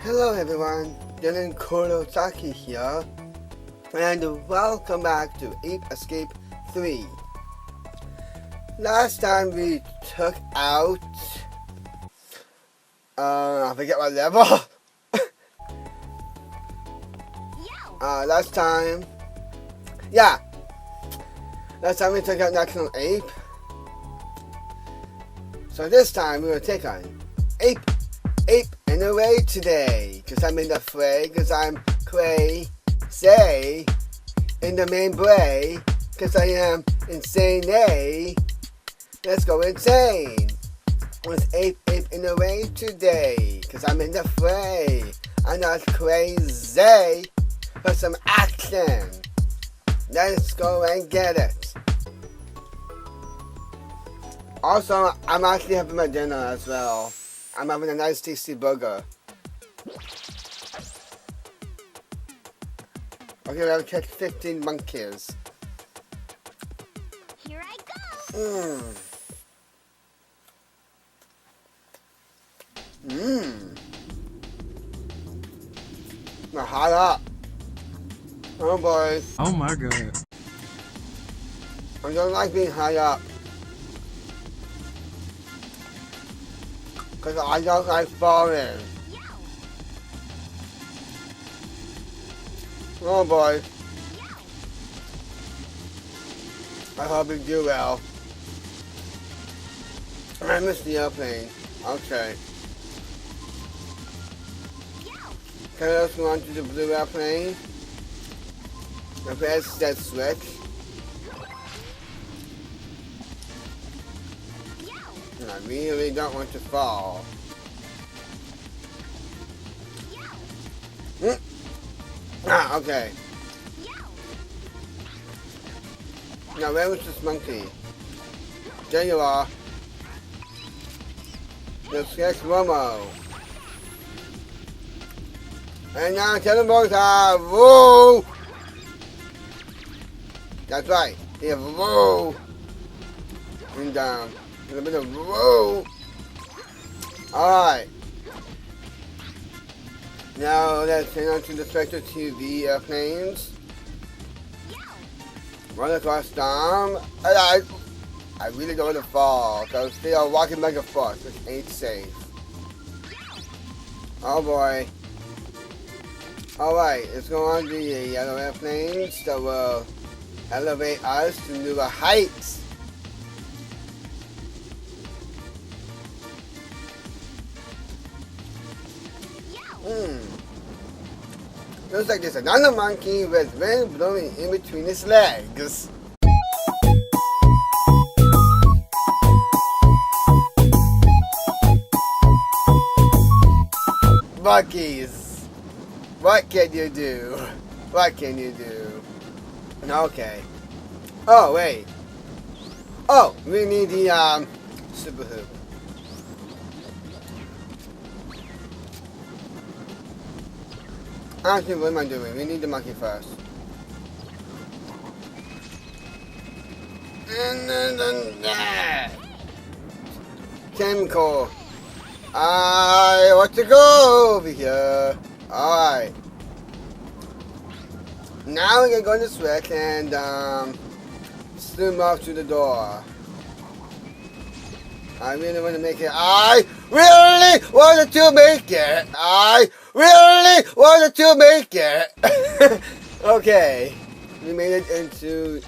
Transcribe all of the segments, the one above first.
Hello everyone, Dylan Kurosaki here, and welcome back to Ape Escape 3. Last time we took out, I forget what level. Last time we took out National Ape. So this time we're gonna take on Ape in a way today, cause I'm in the fray, cause I'm crazy in the main bray, cause I am insane. Let's go insane with Ape in a way today, cause I'm in the fray. I'm not crazy, but some action. Let's go and get it. Also, I'm actually having my dinner as well. I'm having a nice tasty burger. Okay, we have to catch 15 monkeys. Here I go! Now hot up. Oh boy. Oh my god. I don't like being high up. Cause I don't like falling. Oh boy. I hope you do well. I missed the airplane. Okay. Can I just go on to the blue airplane? Now press that switch. And I really don't want to fall. Okay. Now where was this monkey? There you are. The sketch Momo. And now teleport whoa! That's right. Yeah, whoa! And down. A little bit of whoa! Alright. Now let's turn on to the Spectre TV airplanes. Run across them. I really don't want to fall because they are walking like a foot, which ain't safe. Oh boy. Alright, let's go on to the yellow airplanes that will elevate us to newer heights. Looks like there's another monkey with wind blowing in between his legs. Monkeys, what can you do? What can you do? Okay. Oh wait. Oh, we need the super hoop. Actually, what am I doing? We need the monkey first. And then that. Chemical. I want to go over here. Alright. Now we're gonna go in the switch and swim off to the door. I really want to make it. I really wanted to make it. I really wanted to make it. Okay. We made it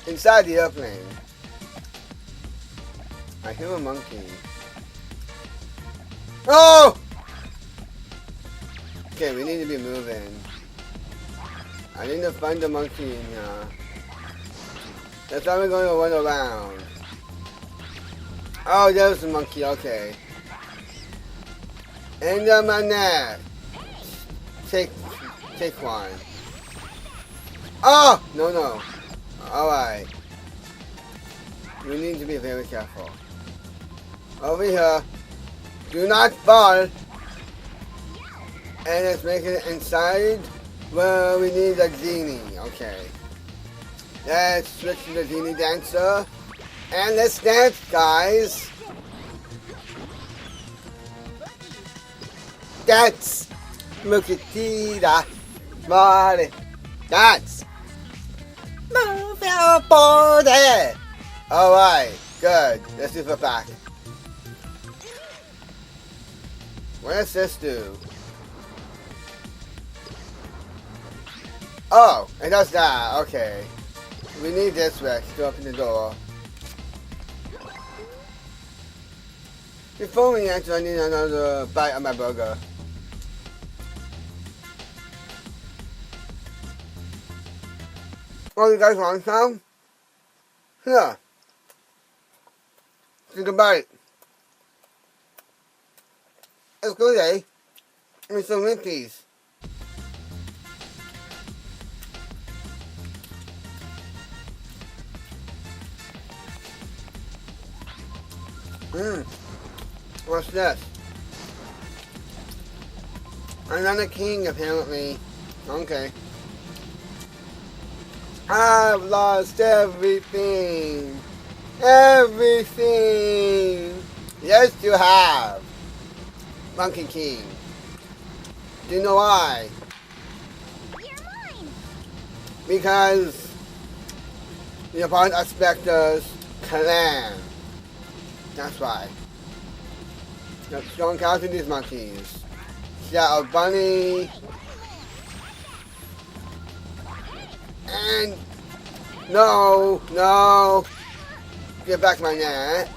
inside the airplane. I hear a monkey. Oh! Okay, we need to be moving. I need to find the monkey in here. That's how we're going to run around. Oh, there's the monkey, okay. And my neck. Take one. Oh! No. Alright. We need to be very careful. Over here. Do not fall. And let's make it inside where we need a genie. Okay. Let's switch to the genie dancer. And let's dance, guys. Dance. Mukitida. Body. Dance. Move your body. Alright, good. Let's do it back. What does this do? Oh, it does that. Okay. We need this Rex to open the door. Before we enter, I need another bite of my burger. Oh, you guys want some? Here. Take a bite. It's good, eh? And some Winkies. What's this? I'm not a king, apparently. Okay. I've lost everything. Everything. Yes, you have. Monkey King. Do you know why? You're mine. Because you're part of Spectre's clan. That's why. Let's go and capture these monkeys. Got a bunny. And no. Get back my net.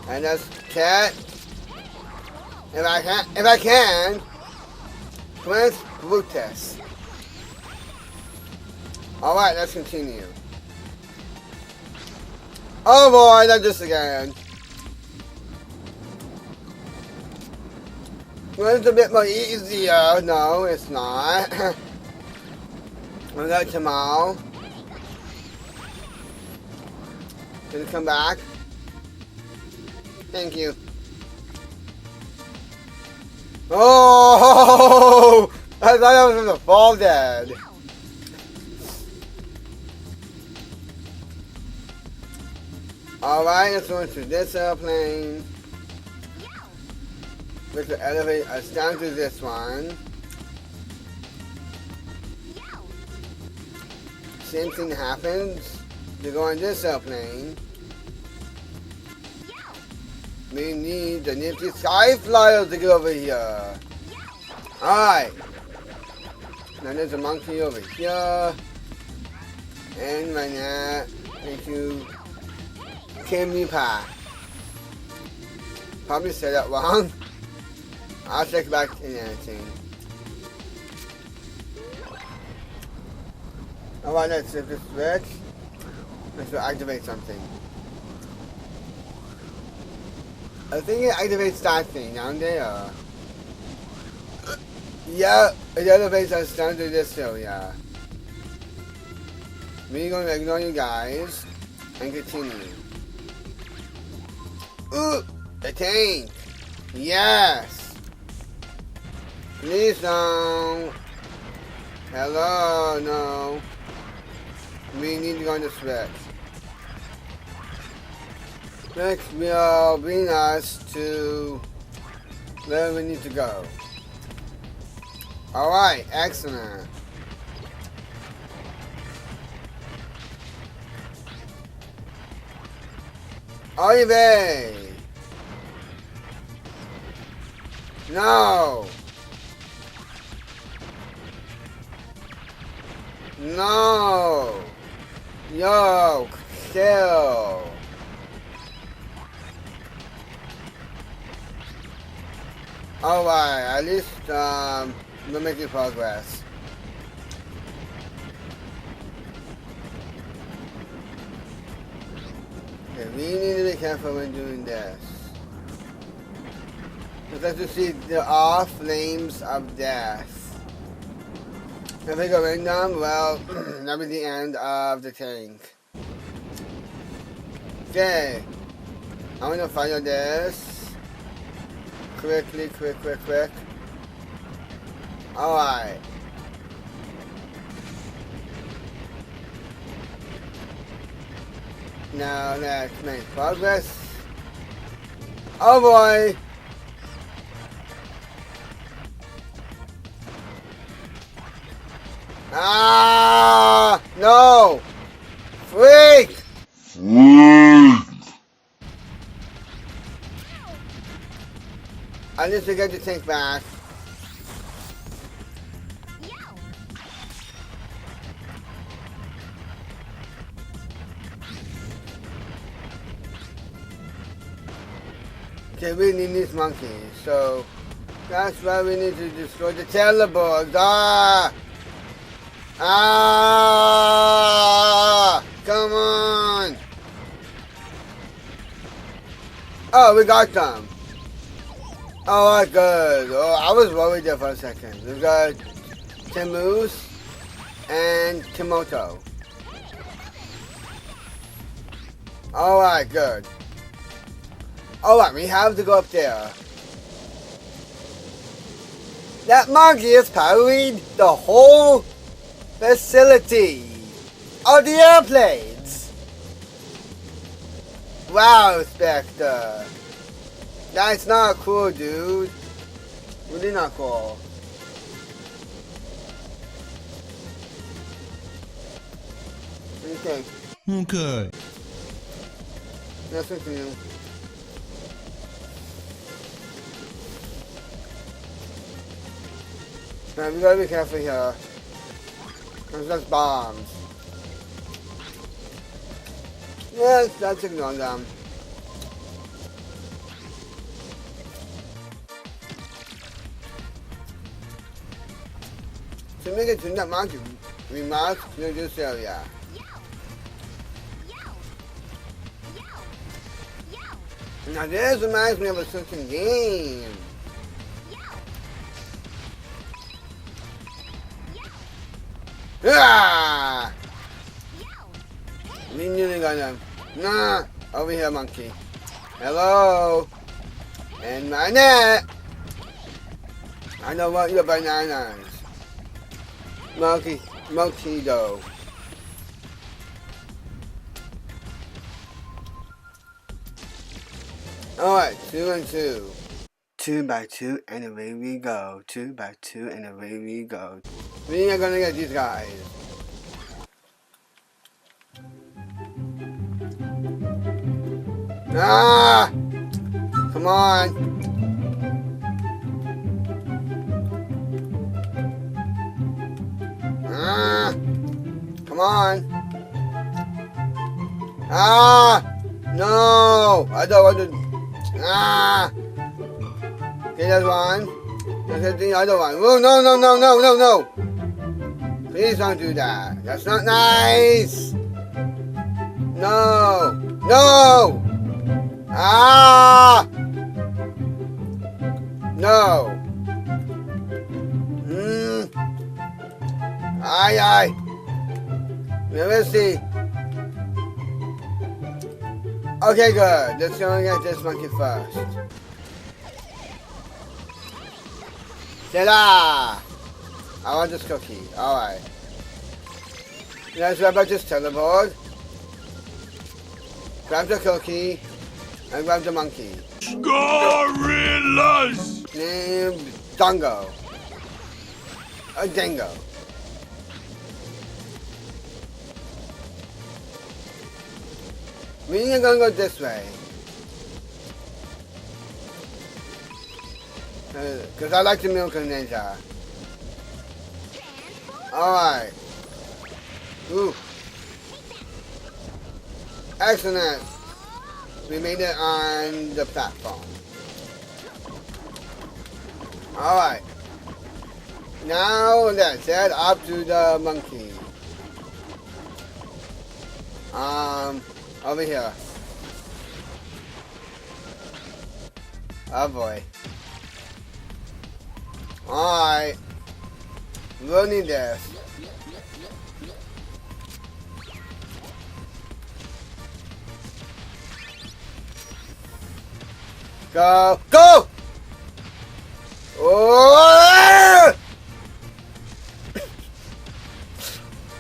And that's cat. If I can. Prince Brutus. Alright, let's continue. Oh boy, not this again. Well, it's a bit more easier. No, it's not. We got Jamal. Gonna come back. Thank you. Oh! I thought I was gonna fall dead. Alright, let's go into this airplane. Let's elevate us down to this one. Same thing happens. To go on this airplane. We need the nifty sky flyer to get over here. Alright. Now there's a monkey over here. And my net into Kimmy Pie. Probably said that wrong. I'll check back in anything. Alright, let's flip this switch. Let's activate something. I think it activates that thing down there. Yeah, it elevates us down to this area. We're gonna ignore you guys and continue. Ooh, the tank. Yes. Please don't. Hello, no. We need to go on the switch. Switch will bring us to where we need to go. Alright, excellent. Oy vey! No! No! Yo, chill! Alright, at least we're making progress. Okay, we need to be careful when doing this. Because as you see, there are flames of death. If we go in them, well, that'll be the end of the tank. Okay, I'm gonna fire this. Quickly, quick. Alright. Now let's make progress. Oh boy! Ah! No! Freak! I need to get the tank back. Okay, we need these monkeys, so that's why we need to destroy the teleports. Ah! Ah! Come on! Oh, we got them. Oh, good. Oh, I was worried there for a second. We got Timus and Timoto. Alright, good. Alright, we have to go up there. That monkey is powering the whole facility of the airplanes. Wow, Spectre. That's not cool, dude. Really not cool. Okay. Okay. Let's continue. Now we gotta be careful here. Cause that's bombs. Yes, let's ignore them. To make it to that mountain, we must clear this area. Now this reminds me of a certain game. Ah! We nearly got them. Nah, over here, monkey. Hello. And my net. I don't want your bananas. Monkey though. Alright, 2 and 2. 2 by 2 and away we go. 2 by 2 and away we go. We are gonna get these guys. Ah! Come on. Ah! Come on. Ah! No! I don't want to. Ah! Okay, that's one. That's the other one. Oh, no, no, no, no, no, no! Please don't do that. That's not nice! No! No! Ah! No! Aye. Let me see. Okay, good. Let's go and get this monkey first. Ta-da! I want this cookie. Alright. Let's grab this teleport. Grab the cookie. And grab the monkey. Gorillas! Named Dongo. A dingo. We are gonna go this way. Because I like the milk and ninja. Alright. Ooh. Excellent. We made it on the platform. Alright. Now let's head up to the monkey. Over here. Oh boy. Alright. We'll need this. Go! Go! Oh!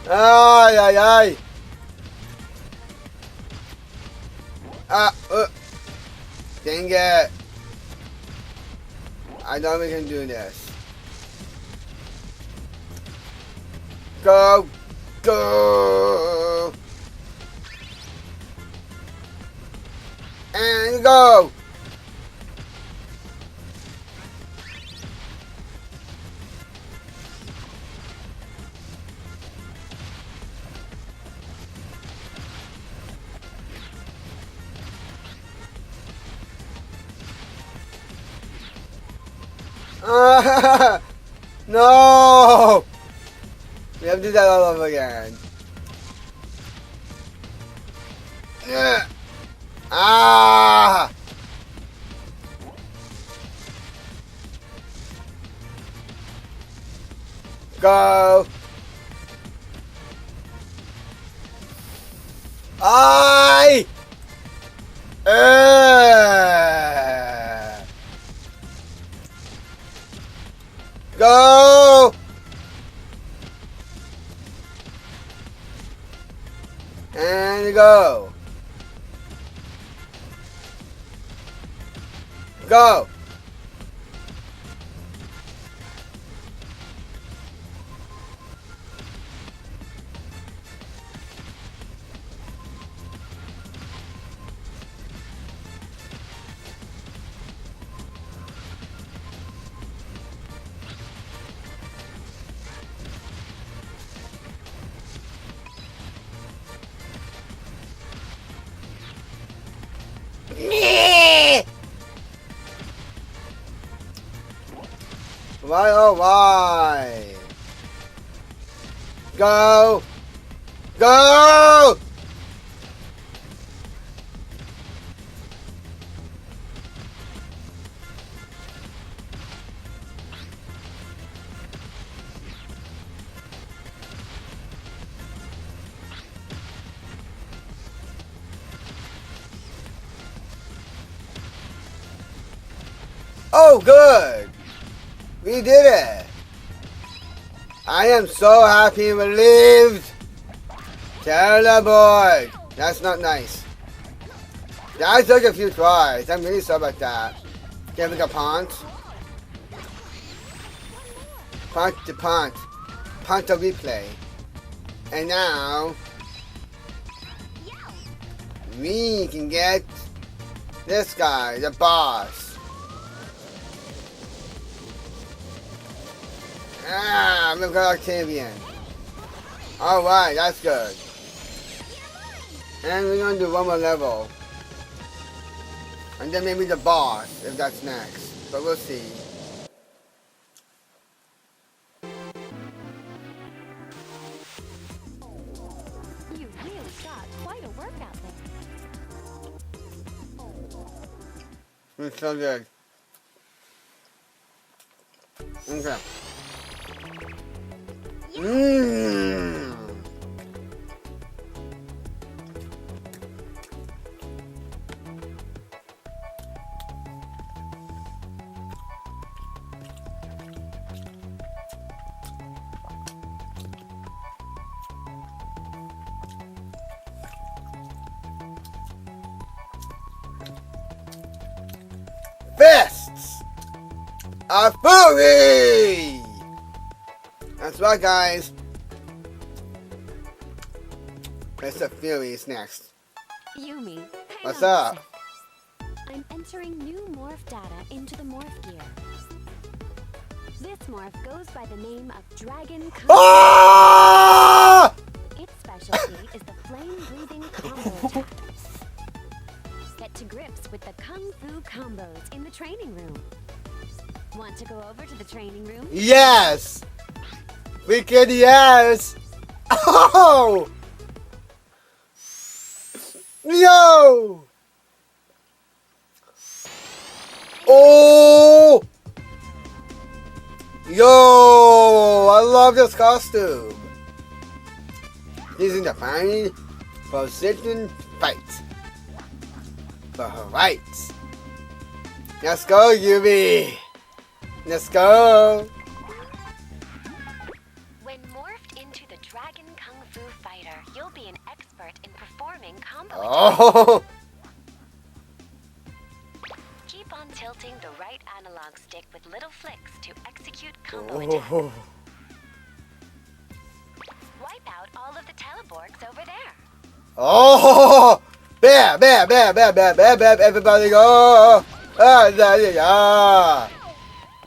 Ay, ay, ay. Dang it. I know we can do this. Go. Go. And go. No! We have to do that all over again. Yeah. Ah! Go! I! Go! And go! Go! Why, oh why? Go! Go! Oh, good! We did it! I am so happy and relieved! Teleport! That's not nice. That took a few tries. I'm really sorry about that. Giving a punt. Punt to punt. Punt to replay. And now we can get this guy, the boss. Ah, we've got Octavian. Alright, that's good. And we're gonna do one more level. And then maybe the boss, if that's next. But we'll see. You really got quite a workout there. It's so good. Okay. Mmm. Fists of Fury! That's right, guys. Fist of Fury is next. Yumi, hang What's on a up? sec. I'm entering new morph data into the morph gear. This morph goes by the name of Dragon Kung. Ah! Its specialty is the flame-breathing combo attack. Get to grips with the Kung Fu combos in the training room. Want to go over to the training room? Yes! Wicked yes! Oh! Yo! Oh! Yo! I love this costume. He's in the final position fight for her rights. Let's go, Yumi. Let's go. When morphed into the Dragon Kung Fu fighter, you'll be an expert in performing combo attacks. Oh! Keep on tilting the right analog stick with little flicks to execute combo attacks. Oh. all of the teleborgs over there. Oh! Bam! Bam! Bam! Bam! Bam! Bam! Bam! Everybody go!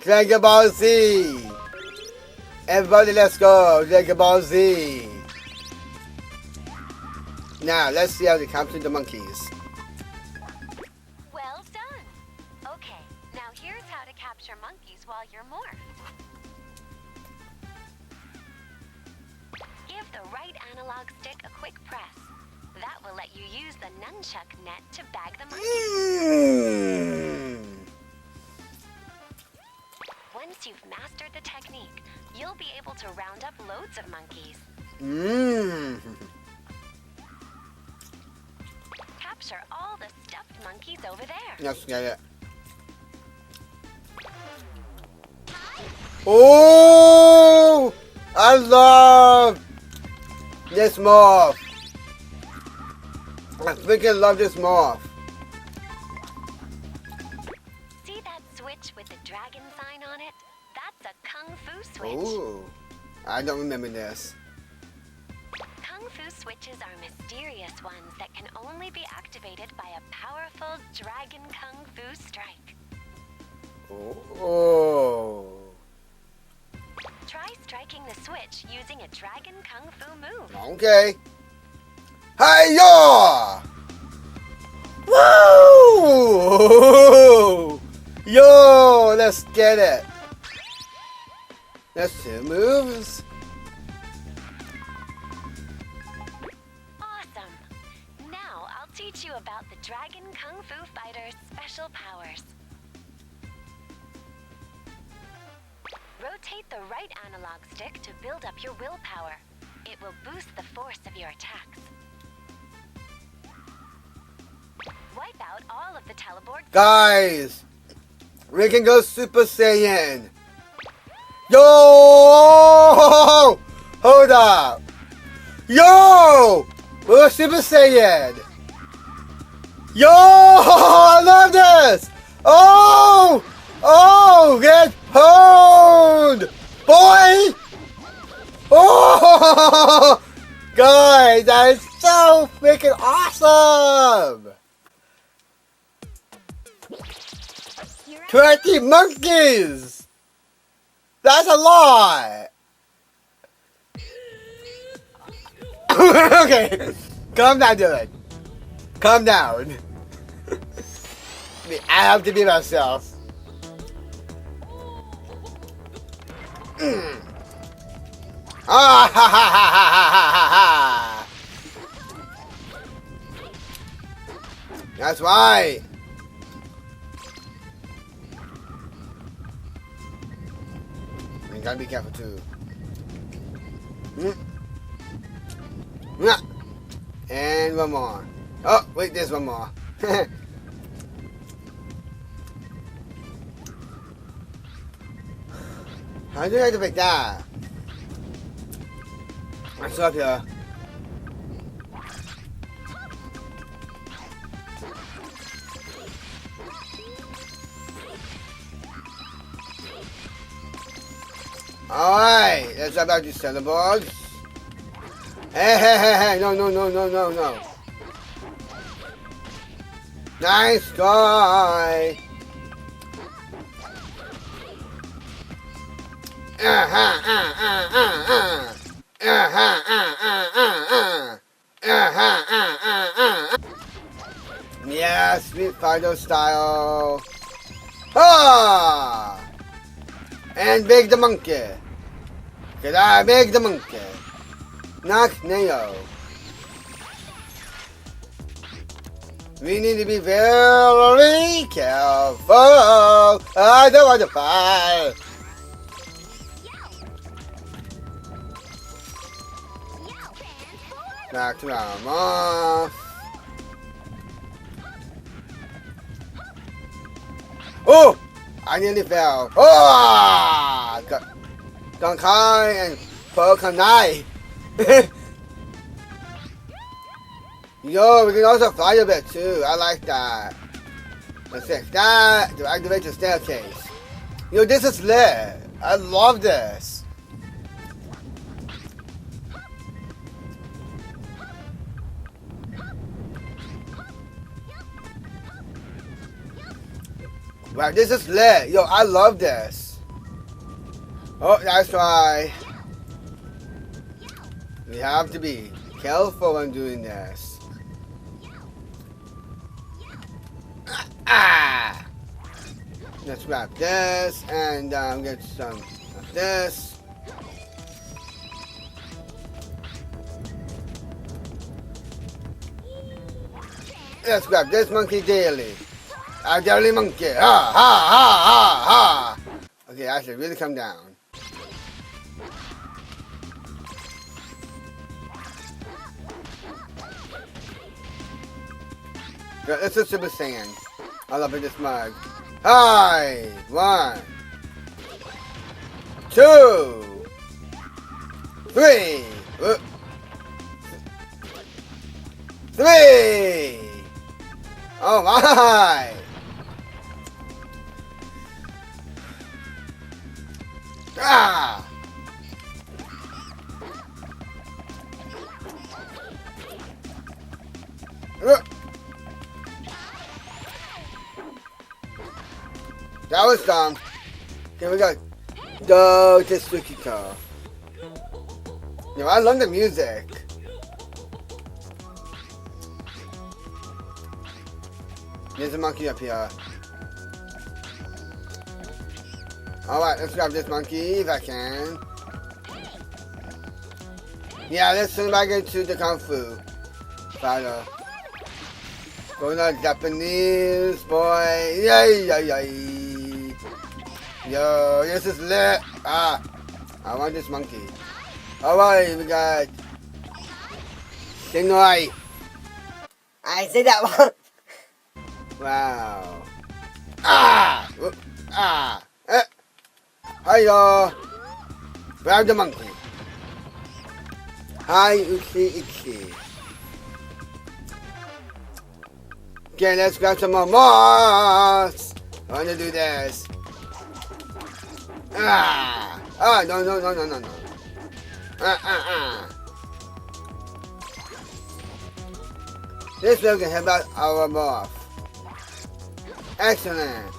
Dragon Ball Z! Everybody, let's go! Dragon Ball Z! Now, let's see how they capture the monkeys. Well done. Okay, now here's how to capture monkeys while you're morphed. Give the right analog stick a quick press. That will let you use the nunchuck net to bag the monkeys. Once you've mastered the technique, you'll be able to round up loads of monkeys. Capture all the stuffed monkeys over there. Let's get it. Oh! I love this morph. I freaking love this morph. See that switch with the dragon sign on it? That's a Kung Fu switch. Ooh. I don't remember this. Kung Fu switches are mysterious ones that can only be activated by a powerful dragon Kung Fu strike. Oh. Try striking the switch using a dragon Kung Fu move. Okay. Hi-ya! Woo! Yo, let's get it. That's 2 moves. Awesome. Now I'll teach you about the Dragon Kung Fu Fighter's special powers. Rotate the right analog stick to build up your willpower. It will boost the force of your attacks. Wipe out all of the teleborgs. Guys, we can go Super Saiyan. Yo! Hold up. Yo! We're Super Saiyan. Yo! I love this. Oh! Oh! Get honed! Boy! Oh! Guys, that is so freaking awesome! 20 monkeys! That's a lot! Okay, calm down, Dylan. Calm down. I have to be myself. Ah ha ha ha ha ha ha ha! That's right. You gotta be careful too. And one more. Oh, wait, there's one more. How do I activate that? What's up here? Alright, let's talk about these teleports. Hey, hey, hey, hey, no, no, no, no, no, no. Nice guy. Yeah, Street Fighter style. Ah! And Big the Monkey. Could I Big the Monkey? Knock Neo. We need to be very careful. I don't want to fight. Back to our off. Oh! I nearly fell. Oh! Donkai and Pokanai. Yo, we can also fly a bit too. I like that. Let's fix that to activate the staircase. Yo, this is lit. I love this. Wow, this is lit. Yo, I love this. Oh, that's right. We have to be careful when doing this. Ah! Let's grab this and get some of this. Let's grab this monkey daily. Our daily monkey. Ha ha ha ha ha. Okay, I should really come down. Good, let's just Super Saiyan. I love it, this mug. Hi! 1, 2, 3. 3. Oh my! Ah! That was dumb. Here we go. Go to Tsukiko. Yo, I love the music. There's a monkey up here. Alright, let's grab this monkey if I can. Yeah, let's send back into the Kung Fu fighter. Going on Japanese, boy. Yay, yay, yay. Yo, this is lit. Ah, I want this monkey. Alright, we got Shinoi. I said that one. Wow. Ah! Whoop. Ah! Hiya! Grab the monkey. Hi, Uchi Ichi. Okay, let's grab some more moss. I want to do this. Ah! Ah, no, no, no, no, no, no. This way we can help out our moth. Excellent.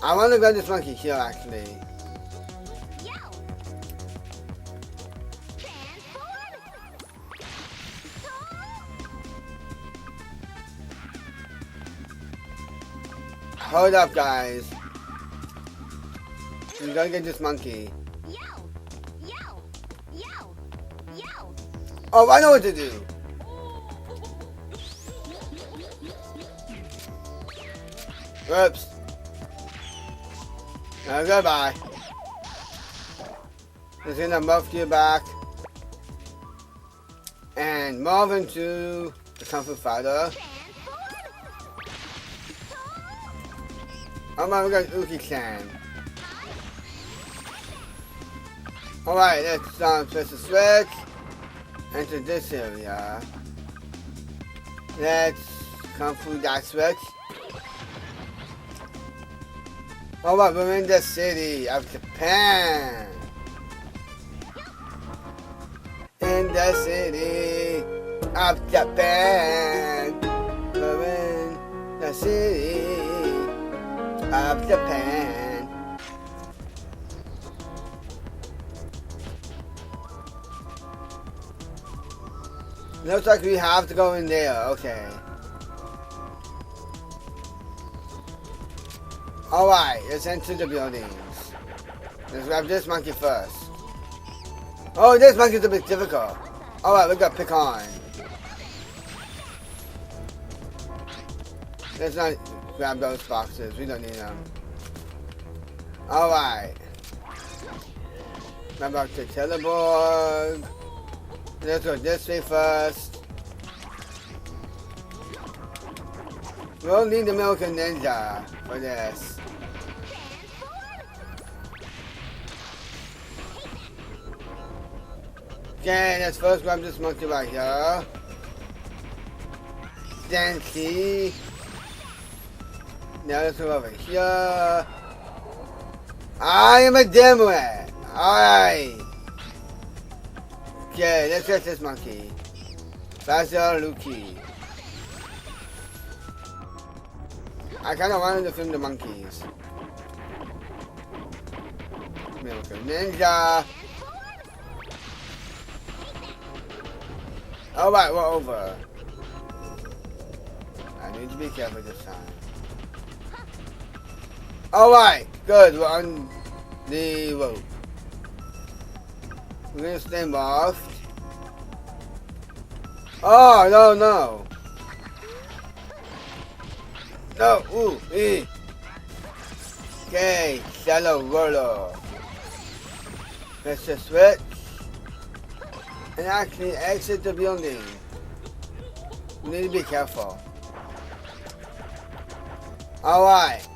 I want to grab this monkey here, actually. Hold up, guys. We gotta get this monkey. Oh, I know what to do. Whoops. Goodbye. Just gonna move you back. And move into the Kung Fu Fighter. Oh my, we got Uki-chan. Alright, let's press the switch. Enter this area. Let's Kung Fu that switch. Alright, we're in the city of Japan. In the city of Japan. We're in the city of Japan. Looks like we have to go in there. Okay. Alright, let's enter the buildings. Let's grab this monkey first. Oh, this monkey's a bit difficult. Alright, we gotta pick on. Let's not grab those boxes. We don't need them. Alright. Grab back to Teleborg. Let's go this way first. We'll need the American Ninja for this. Okay, let's first grab this monkey right here. Then see. Now let's go over here. I am a dimwit. Alright. Okay, let's get this monkey. Faster Luki. I kind of wanted to film the monkeys. Miracle Ninja. Alright, we're over. I need to be careful this time. Alright, good. We're on the rope. We're gonna stay off. Oh, no, no. No, ooh, ee. Okay, shallow roller. Let's just switch. And actually exit the building. We need to be careful. Alright.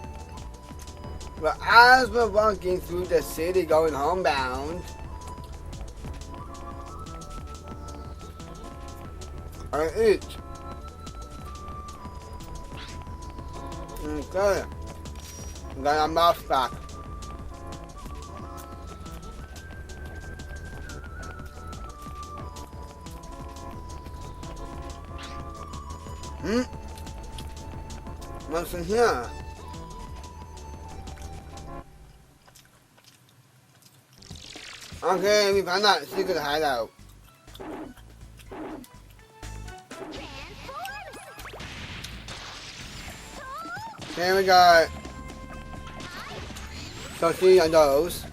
But as we're walking through the city going homebound, I eat. Okay. Got our mouth back. What's in here? Okay, we found that secret hideout. Okay, we got Srsly on those.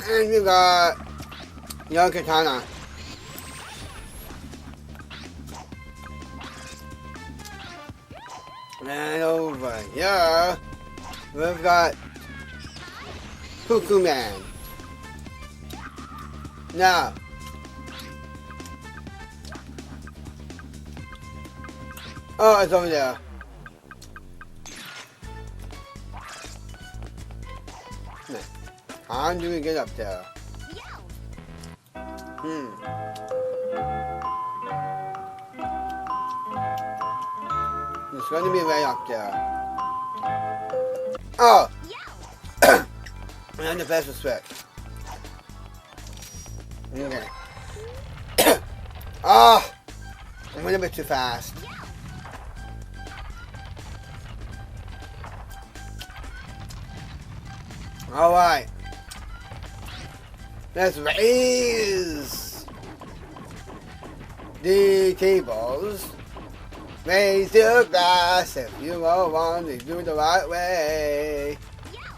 And we got Young Katana. And over here, we've got Cuckoo Man. Now, oh, it's over there. How do we get up there? It's going to be way up there. Oh! And the best respect. Okay. Oh! I went a bit too fast. Alright. Let's raise the tables. Raise the glass if you all want to do it the right way.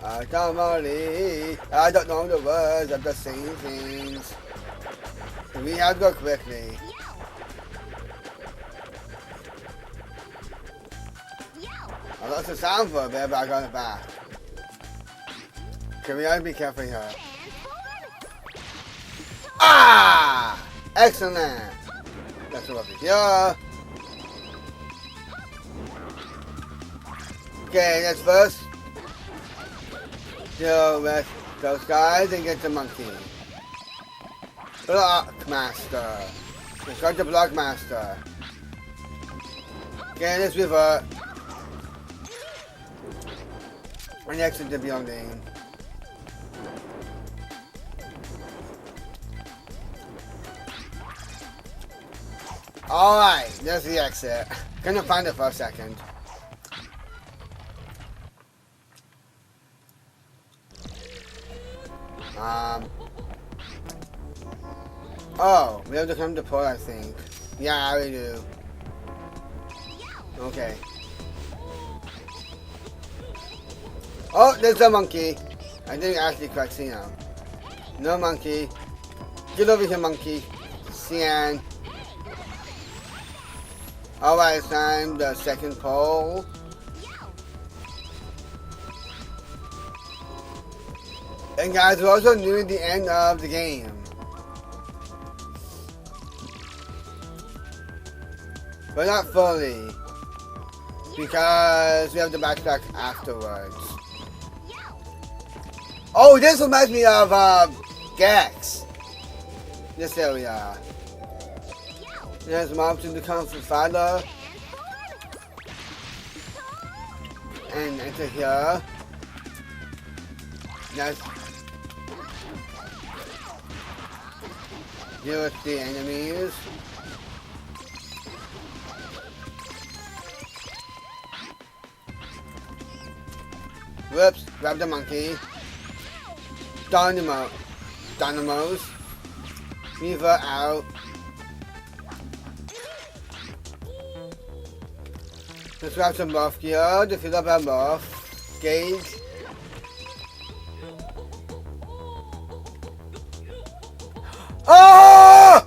I don't know the words of the same things. We have to go quickly. I lost the sound for a bit, but I got it back. Okay, we gotta be careful here. Ah! Excellent! Let's go over here. Okay, let's first deal with those guys and get the monkey. Blockmaster. Let's go to Blockmaster. Okay, let's revert. And exit the building. Alright, there's the exit. Couldn't find it for a second. Oh, we have to come to port, I think. Yeah, we do. Okay. Oh, there's a monkey. I didn't actually quite see him. No monkey. Get over here, monkey. Cyan. Alright, it's time the second pole. And guys, we're also near the end of the game. But not fully. Because we have to backtrack afterwards. Oh, this reminds me of Gex. This area. There's an option to come from Father. And enter here. That's deal with the enemies. Whoops, grab the monkey. Dynamos. Reaver out. Let's grab some buff here to fill up our buff. Gauge. Oh!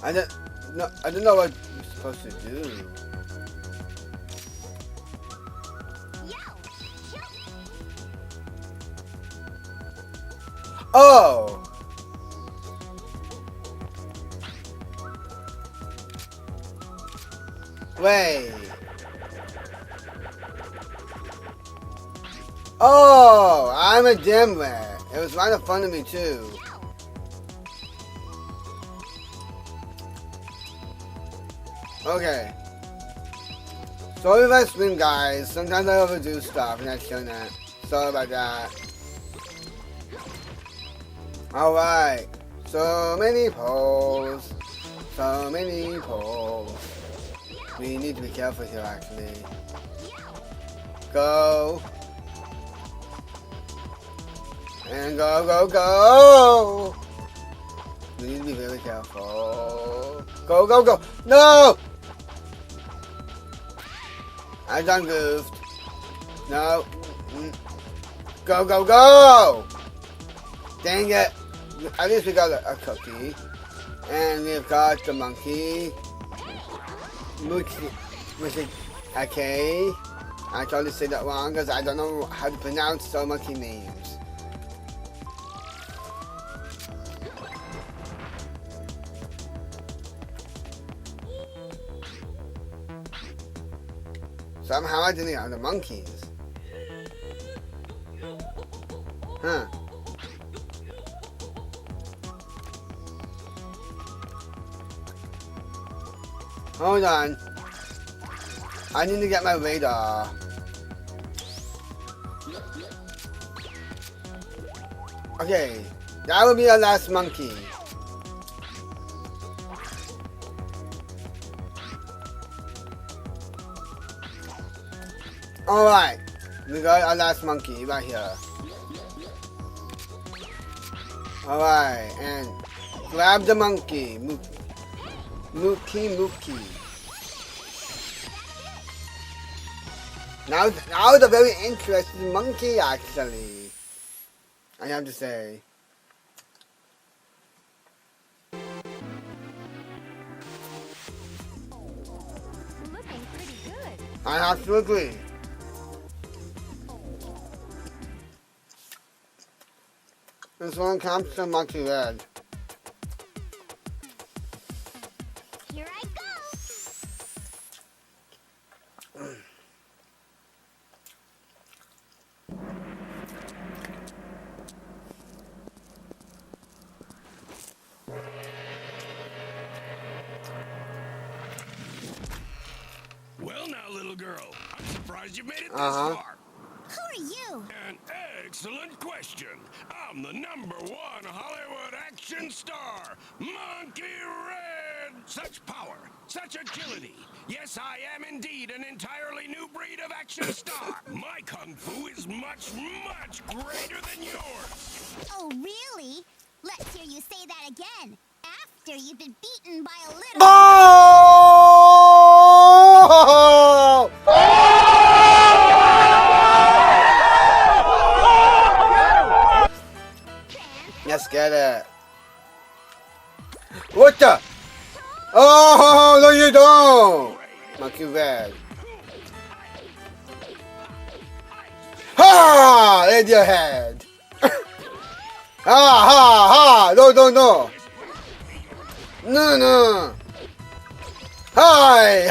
I don't know what you're supposed to do. Oh! Wait. Oh, I'm a dimwit. It was right in front of me too. Okay. Sorry if I swim, guys. Sometimes I overdo stuff and I shouldn't. Sorry about that. Alright. So many poles. So many poles. We need to be careful here, actually. Go. And go, go, go! We need to be really careful. Go, go, go! No! I done goofed. No. Go, go, go! Dang it. At least we got a cookie. And we've got the monkey. Okay. I totally said that wrong because I don't know how to pronounce so monkey names. Somehow I didn't have the monkeys. Huh. Hold on. I need to get my radar. Okay. That will be our last monkey. Alright, we got our last monkey right here. Alright, and grab the monkey. Mookie. Now it's a very interesting monkey, actually. I have to say. Looking pretty good. I have to agree. This one comes to monkey red. Here I go. Well now, little girl, I'm surprised you made it this Uh-huh. far. Who are you? An excellent question. I'm the #1 Hollywood action star, Monkey Red. Such power, such agility. Yes, I am indeed an entirely new breed of action star. My kung fu is much, much greater than yours. Oh, really? Let's hear you say that again. After you've been beaten by a little... Oh! Let's get it. What the? Oh, no you don't! Monkey red. Ha! In your head. Ha ha ha! No. No. Hi.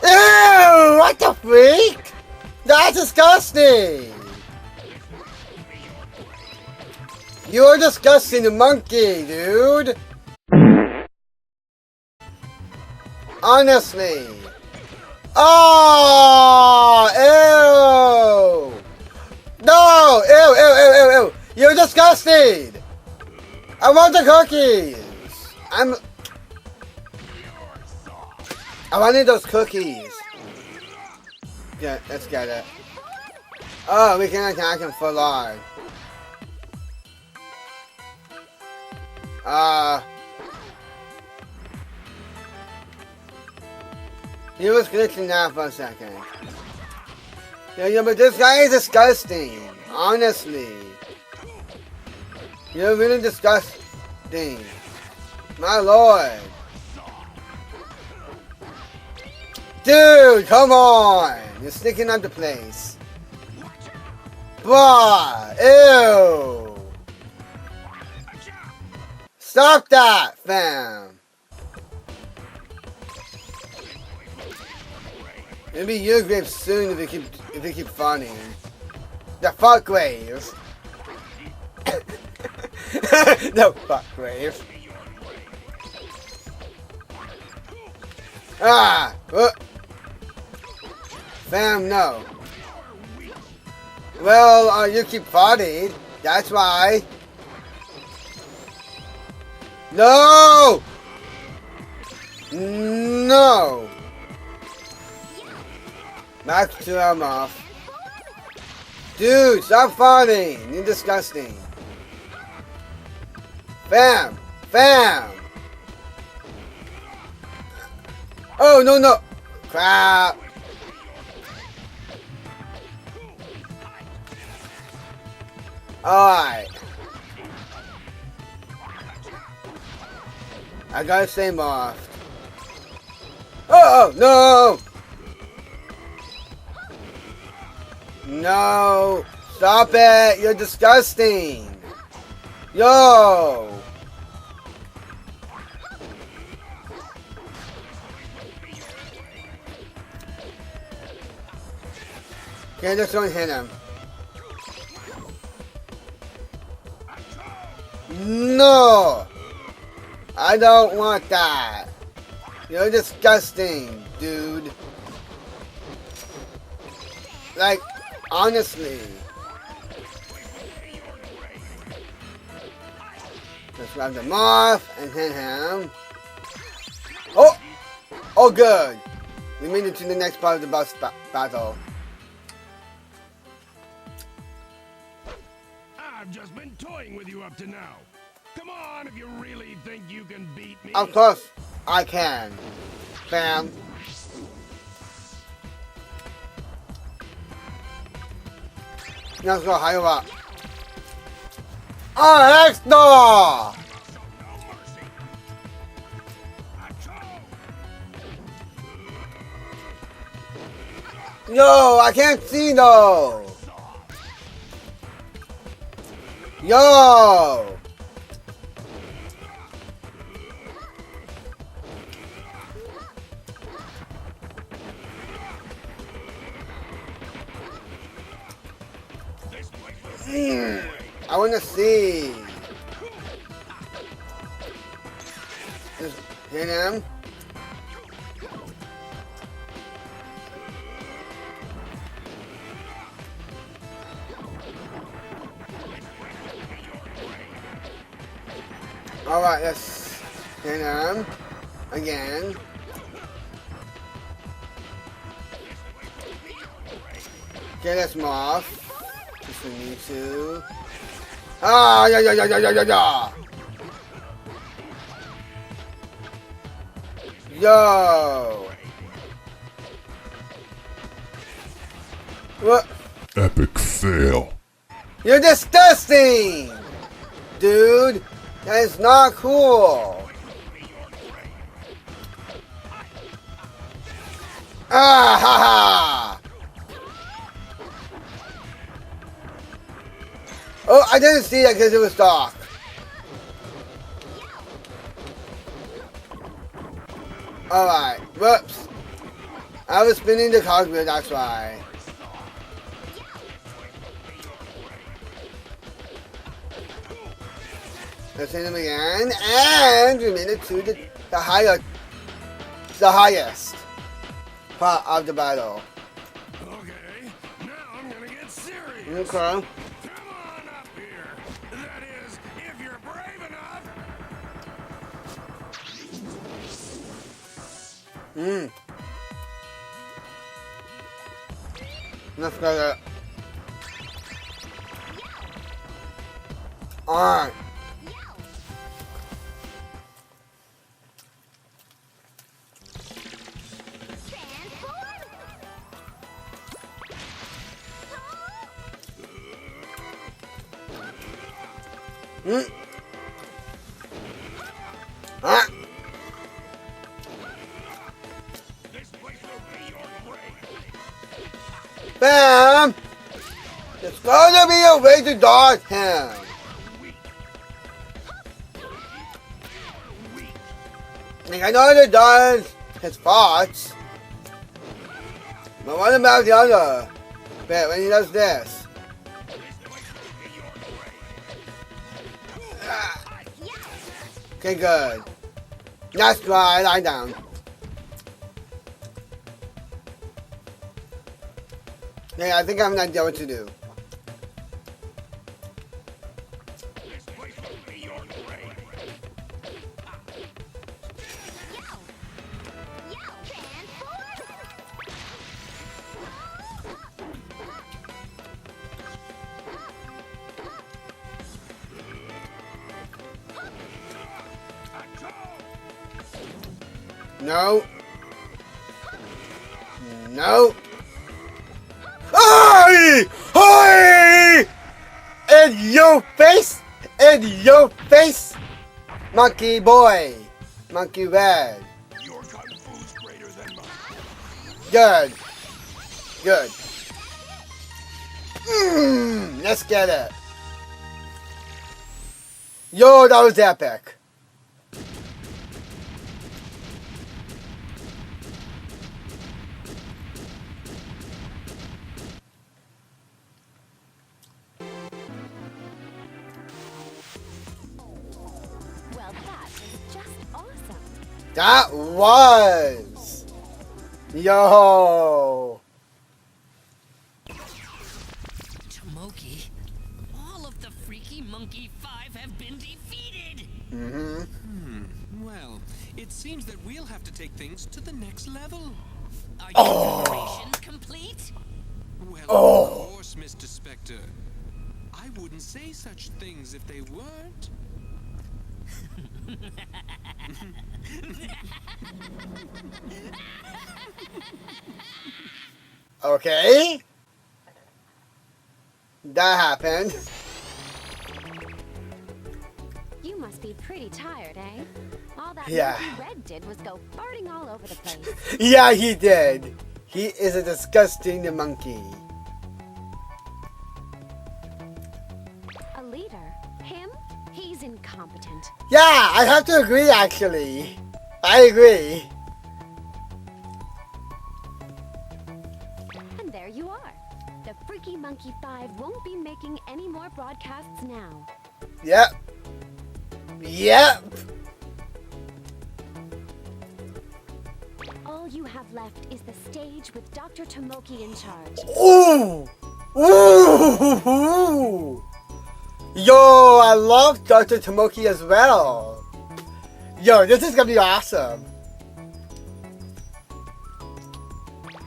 Ew! What the freak? That's disgusting. You're disgusting, monkey, dude. Honestly. Oh, ew. No, ew. You're disgusting. I want the cookies. I wanted those cookies. Yeah, let's get it. Oh, we can attack him full on. He was glitching out for a second. Yeah, but this guy is disgusting. Honestly. You're really disgusting. My lord. Dude, come on. You're sticking up the place. Bah, ew. Stop that, fam. It'll be your grave soon if you keep farting. The fuck grave. No fuck grave. Ah! Fam, no. Well, you keep farting. That's why. No! No! Back to our mouth. Dude, stop farting! You're disgusting. Fam! Fam! Oh, no, no! Crap! Alright. I gotta stay morphed. Oh, no! No! Stop it! You're disgusting! Yo! Okay, just don't hit him. No! I don't want that. You're disgusting, dude. Like, honestly. Let's grab the moth and hit him. Oh! Oh, good. We made it to the next part of the boss battle. I've just been toying with you up to now. Come on, if you really think you can beat me. Of course, I can. Bam. Now let's go higher up. Oh, heck no! Yo, I can't see though. Yo! I wanna see. Just hit him. Alright, let's hit him again. Okay, let's morph. If we need to. Ah, yeah, yeah, yeah, yeah, yeah, yeah, yeah. Yo. What? Epic fail. You're disgusting! Dude, that is not cool. Ah, ha, ha. Oh, I didn't see that because it was dark. Alright, whoops. I was spinning the cogwheel, that's why. Let's hit him again, and we made it to the highest part of the battle. Okay, now I'm gonna get serious. Okay. Come on up here. That is, if you're brave enough. Let's get it. Alright. Alright. Bam! It's gonna be a way to dodge him. Like, I know that does his thoughts. But what about the other bit when he does this? Okay, good. That's why I lie down. Yeah, I think I have an idea what to do. No. No. Hi! Hi! In your face! In your face! Monkey boy! Monkey red. Your kung fu's greater than mine. Good. Good. Let's get it. Yo, that was epic. Well, that was just awesome. That was. Yo. Tomoki, all of the freaky monkey 5 have been defeated. Well, it seems that we'll have to take things to the next level. Are your preparations complete? Well, Oh. of course, Mr. Spectre. I wouldn't say such things if they weren't. Okay. That happened. You must be pretty tired, eh? All that Yeah. Monkey Red did was go farting all over the place. Yeah, he did. He is a disgusting monkey. A leader? Him? He's incompetent. Yeah, I have to agree actually. I agree. And there you are. The Freaky Monkey 5 won't be making any more broadcasts now. Yep. Yep. All you have left is the stage with Dr. Tomoki in charge. Ooh. Ooh. Yo, I love Dr. Tomoki as well. Yo, this is gonna be awesome.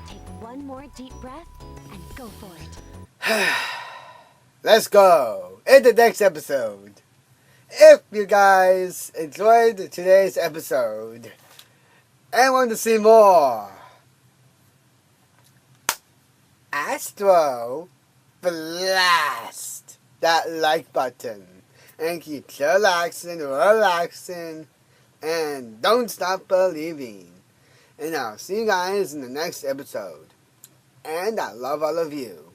Take one more deep breath and go for it. Let's go in the next episode. If you guys enjoyed today's episode and want to see more, Astro blast that like button and keep relaxing, and don't stop believing. And I'll see you guys in the next episode. And I love all of you.